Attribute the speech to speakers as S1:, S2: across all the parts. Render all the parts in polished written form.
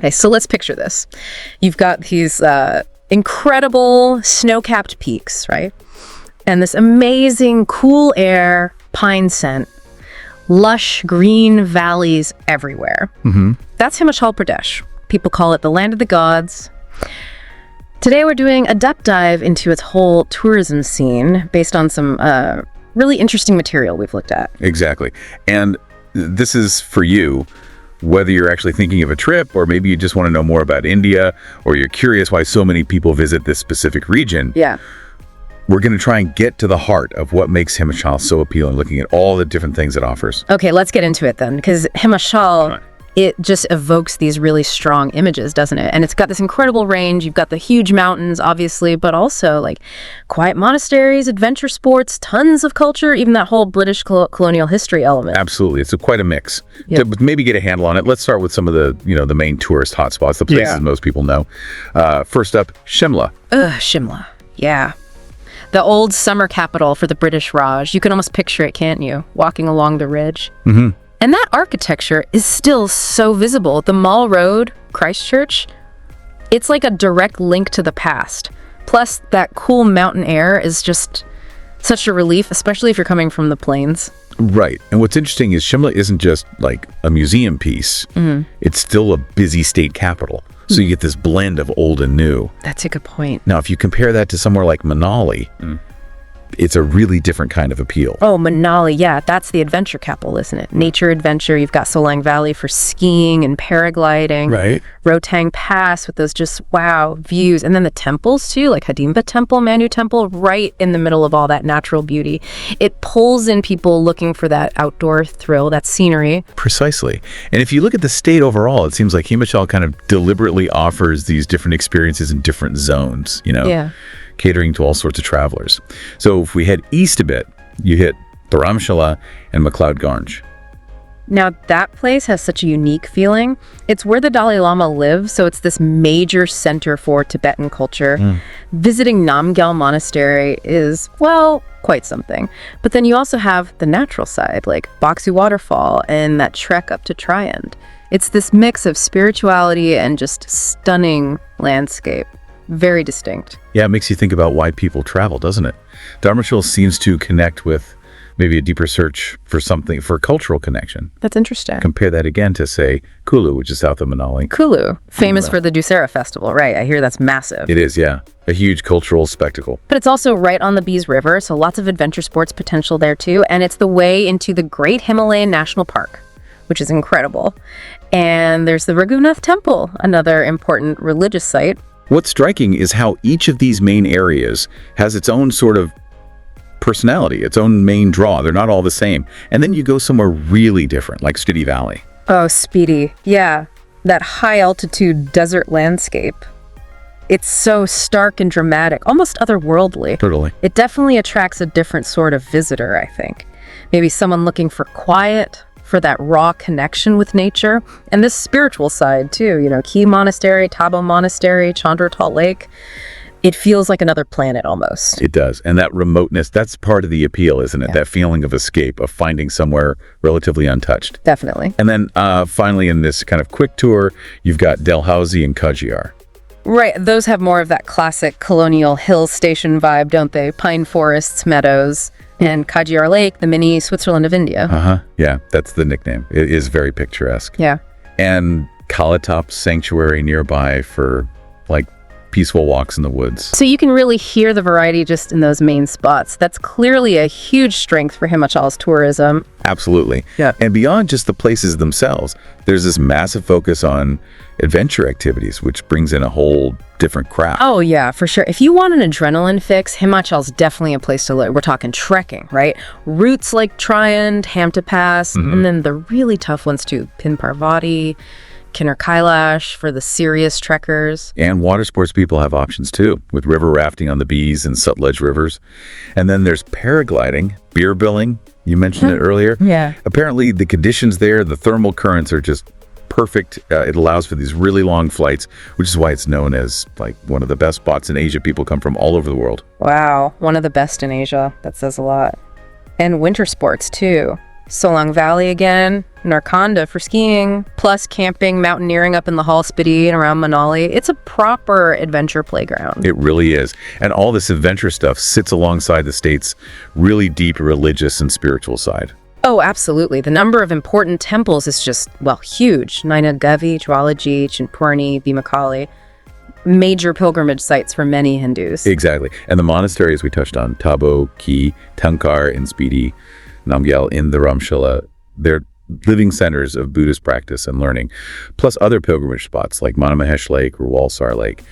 S1: Okay, so let's picture this. You've got these incredible snow-capped peaks, right? And this amazing cool air, pine scent, lush green valleys everywhere. That's Himachal Pradesh. People call it the land of the gods. Today we're doing a depth dive into its whole tourism scene based on some really interesting material we've looked at.
S2: Exactly. And this is for you, whether you're actually thinking of a trip, or maybe you just want to know more about India, or you're curious why so many people visit this specific region.
S1: Yeah.
S2: We're going to try and get to the heart of what makes Himachal so appealing, looking at all the different things it offers.
S1: Okay, let's get into it then, because Himachal, it just evokes these really strong images, doesn't it? And it's got this incredible range. You've got the huge mountains, obviously, but also like quiet monasteries, adventure sports, tons of culture, even that whole British colonial history element.
S2: Absolutely. It's quite a mix.
S1: Yep.
S2: To maybe get a handle on it, let's start with some of the, the main tourist hotspots, the places most people know. First up, Shimla.
S1: Shimla. Yeah. The old summer capital for the British Raj. You can almost picture it, can't you? Walking along the ridge. And that architecture is still so visible. The Mall Road, Christchurch, it's like a direct link to the past. Plus, that cool mountain air is just such a relief, especially if you're coming from the plains.
S2: Right. And what's interesting is Shimla isn't just like a museum piece. It's still a busy state capital. So you get this blend of old and new.
S1: That's a good point.
S2: Now, if you compare that to somewhere like Manali, it's a really different kind of appeal.
S1: Oh, Manali, yeah, that's the adventure capital, isn't it? Nature adventure. You've got Solang Valley for skiing and paragliding.
S2: Right.
S1: Rotang Pass with those just, wow, views. And then the temples, too, like Hidimba Temple, Manu Temple, right in the middle of all that natural beauty. It pulls in people looking for that outdoor thrill, that scenery.
S2: Precisely. And if you look at the state overall, it seems like Himachal kind of deliberately offers these different experiences in different zones,
S1: Yeah.
S2: catering to all sorts of travelers. So if we head east a bit, you hit Dharamshala and McLeod Ganj.
S1: Now, that place has such a unique feeling. It's where the Dalai Lama lives, so it's this major center for Tibetan culture. Visiting Namgyal Monastery is, well, quite something. But then you also have the natural side, like Baksu Waterfall and that trek up to Triand. It's this mix of spirituality and just stunning landscape. Very distinct.
S2: Yeah, it makes you think about why people travel, doesn't it? Dharamshala seems to connect with maybe a deeper search for something, for cultural connection.
S1: That's interesting.
S2: Compare that again to, say, Kulu, which is south of Manali.
S1: Kulu, famous for the Dussehra festival, right? I hear that's massive.
S2: It is, yeah. A huge cultural spectacle.
S1: But it's also right on the Bees River, so lots of adventure sports potential there too. And it's the way into the Great Himalayan National Park, which is incredible. And there's the Raghunath Temple, another important religious site.
S2: What's striking is how each of these main areas has its own sort of personality, its own main draw. They're not all the same. And then you go somewhere really different, like Spiti Valley.
S1: Oh, Spiti. Yeah. That high altitude desert landscape. It's so stark and dramatic, almost otherworldly.
S2: Totally.
S1: It definitely attracts a different sort of visitor, I think. Maybe someone looking for quiet, for that raw connection with nature, and this spiritual side too, Key Monastery, Tabo Monastery, Chandratal Lake. It feels like another planet almost.
S2: It does. And that remoteness, that's part of the appeal, isn't it?
S1: Yeah.
S2: That feeling of escape, of finding somewhere relatively untouched.
S1: Definitely.
S2: And then finally in this kind of quick tour, you've got Dalhousie and Kajiyar.
S1: Right. Those have more of that classic colonial hill station vibe, don't they? Pine forests, meadows. And Kajiyar Lake, the mini Switzerland of India.
S2: Yeah, that's the nickname. It is very picturesque.
S1: Yeah.
S2: And Kalatop Sanctuary nearby for like peaceful walks in the woods.
S1: So you can really hear the variety just in those main spots. That's clearly a huge strength for Himachal's tourism.
S2: Absolutely.
S1: Yeah.
S2: And beyond just the places themselves, there's this massive focus on adventure activities, which brings in a whole different crowd.
S1: Oh, yeah, for sure. If you want an adrenaline fix, Himachal's definitely a place to look. We're talking trekking, right? Routes like Triand, Hamta Pass, and then the really tough ones too, Pin Parvati, Kinnar Kailash for the serious trekkers.
S2: And water sports people have options too, with river rafting on the Bees and Sutlej rivers. And then there's paragliding, beer billing. You mentioned it earlier.
S1: Yeah.
S2: Apparently the conditions there, the thermal currents are just perfect. It allows for these really long flights, which is why it's known as like one of the best spots in Asia. People come from all over the world.
S1: Wow, one of the best in Asia. That says a lot. And winter sports too. Solang Valley again, Narkonda for skiing, plus camping, mountaineering up in the Hal Spiti and around Manali. It's a proper adventure playground.
S2: It really is. And all this adventure stuff sits alongside the state's really deep religious and spiritual side.
S1: Oh, absolutely. The number of important temples is just, well, huge. Naina Gavi, Jwalaji, Chinpurni, Bhimakali. Major pilgrimage sites for many Hindus.
S2: Exactly. And the monasteries we touched on, Tabo, Ki, Tankar in Spiti, Namgyal in the Ramshila, they're living centers of Buddhist practice and learning, plus other pilgrimage spots like Manamahesh Lake or Walsar Lake.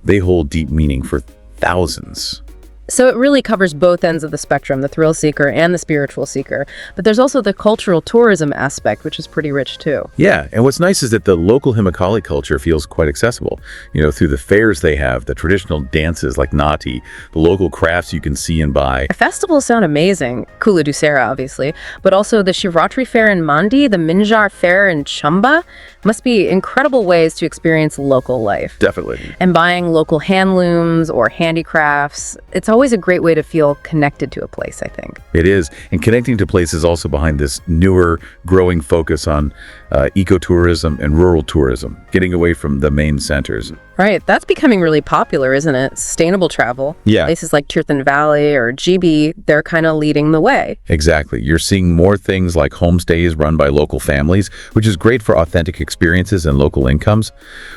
S2: They hold deep meaning for thousands.
S1: So it really covers both ends of the spectrum, the thrill seeker and the spiritual seeker. But there's also the cultural tourism aspect, which is pretty rich too.
S2: Yeah, and what's nice is that the local Himakali culture feels quite accessible. You know, through the fairs they have, the traditional dances like Nati, the local crafts you can see and buy.
S1: Festivals sound amazing. Kula Dusera, obviously, but also the Shivratri fair in Mandi, the Minjar fair in Chamba, must be incredible ways to experience local life.
S2: Definitely.
S1: And buying local handlooms or handicrafts, it's always a great way to feel connected to a place, I think.
S2: It is. And connecting to places also behind this newer, growing focus on ecotourism and rural tourism, getting away from the main centers.
S1: Right. That's becoming really popular, isn't it? Sustainable travel.
S2: Yeah.
S1: Places like Tirthan Valley or GB, they're kind of leading the way.
S2: Exactly. You're seeing more things like homestays run by local families, which is great for authentic experiences and local incomes.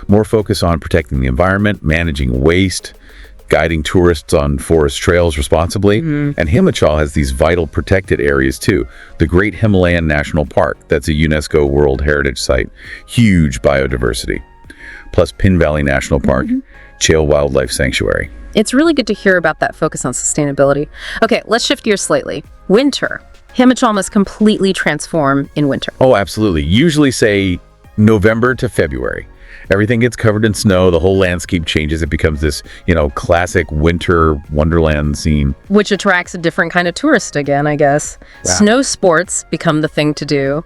S2: More focus on protecting the environment, managing waste, guiding tourists on forest trails responsibly. And Himachal has these vital protected areas too. The Great Himalayan National Park, that's a UNESCO World Heritage Site. Huge biodiversity. Plus Pin Valley National Park, Chale Wildlife Sanctuary.
S1: It's really good to hear about that focus on sustainability. Okay, let's shift gears slightly. Winter. Himachal must completely transform in winter.
S2: Oh, absolutely. Usually say November to February. Everything gets covered in snow. The whole landscape changes. It becomes this, classic winter wonderland scene.
S1: Which attracts a different kind of tourist again, I guess.
S2: Wow.
S1: Snow sports become the thing to do.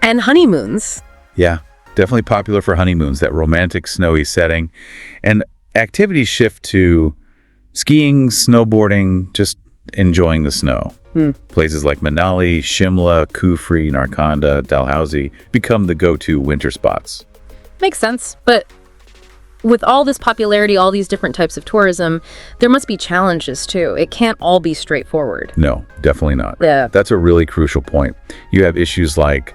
S1: And honeymoons.
S2: Yeah, definitely popular for honeymoons, that romantic snowy setting. And activities shift to skiing, snowboarding, just enjoying the snow. Places like Manali, Shimla, Kufri, Narkonda, Dalhousie become the go-to winter spots.
S1: Makes sense, but with all this popularity, all these different types of tourism, there must be challenges too. It can't all be straightforward.
S2: No, definitely not.
S1: Yeah.
S2: That's a really crucial point. You have issues like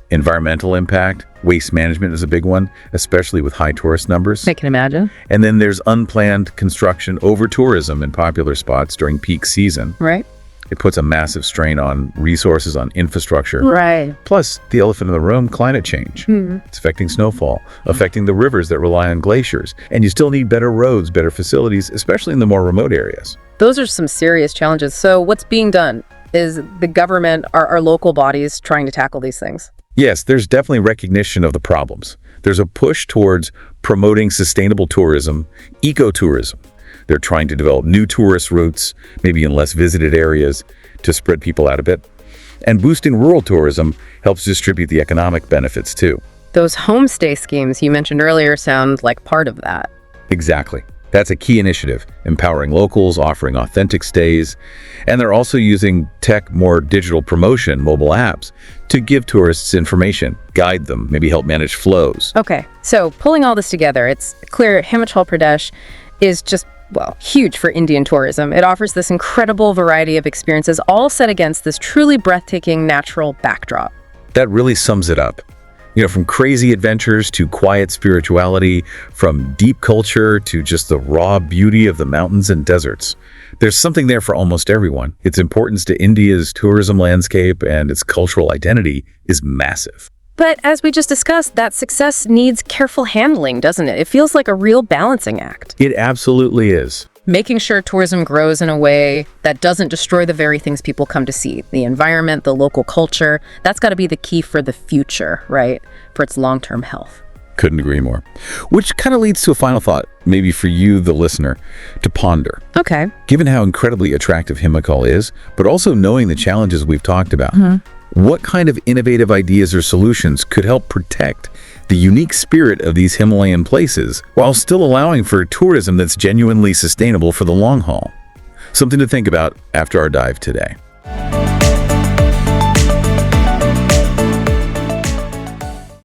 S2: environmental impact. Waste management is a big one, especially with high tourist numbers.
S1: I can imagine.
S2: And then there's unplanned construction over tourism in popular spots during peak season.
S1: Right.
S2: It puts a massive strain on resources, on infrastructure.
S1: Right.
S2: Plus, the elephant in the room, climate change. It's affecting snowfall, affecting the rivers that rely on glaciers. And you still need better roads, better facilities, especially in the more remote areas.
S1: Those are some serious challenges. So what's being done? Is the government, our local bodies trying to tackle these things?
S2: Yes, there's definitely recognition of the problems. There's a push towards promoting sustainable tourism, ecotourism. They're trying to develop new tourist routes, maybe in less visited areas, to spread people out a bit. And boosting rural tourism helps distribute the economic benefits too.
S1: Those homestay schemes you mentioned earlier sound like part of that.
S2: Exactly. That's a key initiative, empowering locals, offering authentic stays. And they're also using tech, more digital promotion, mobile apps, to give tourists information, guide them, maybe help manage flows.
S1: Okay, so pulling all this together, it's clear Himachal Pradesh is just, well, huge for Indian tourism. It offers this incredible variety of experiences, all set against this truly breathtaking natural backdrop.
S2: That really sums it up. From crazy adventures to quiet spirituality, from deep culture to just the raw beauty of the mountains and deserts. There's something there for almost everyone. Its importance to India's tourism landscape and its cultural identity is massive.
S1: But as we just discussed, that success needs careful handling, doesn't it? It feels like a real balancing act.
S2: It absolutely is.
S1: Making sure tourism grows in a way that doesn't destroy the very things people come to see. The environment, the local culture, that's got to be the key for the future, right? For its long-term health.
S2: Couldn't agree more. Which kind of leads to a final thought, maybe for you, the listener, to ponder.
S1: Okay.
S2: Given how incredibly attractive Himachal is, but also knowing the challenges we've talked about, what kind of innovative ideas or solutions could help protect the unique spirit of these Himalayan places while still allowing for tourism that's genuinely sustainable for the long haul? Something to think about after our dive today.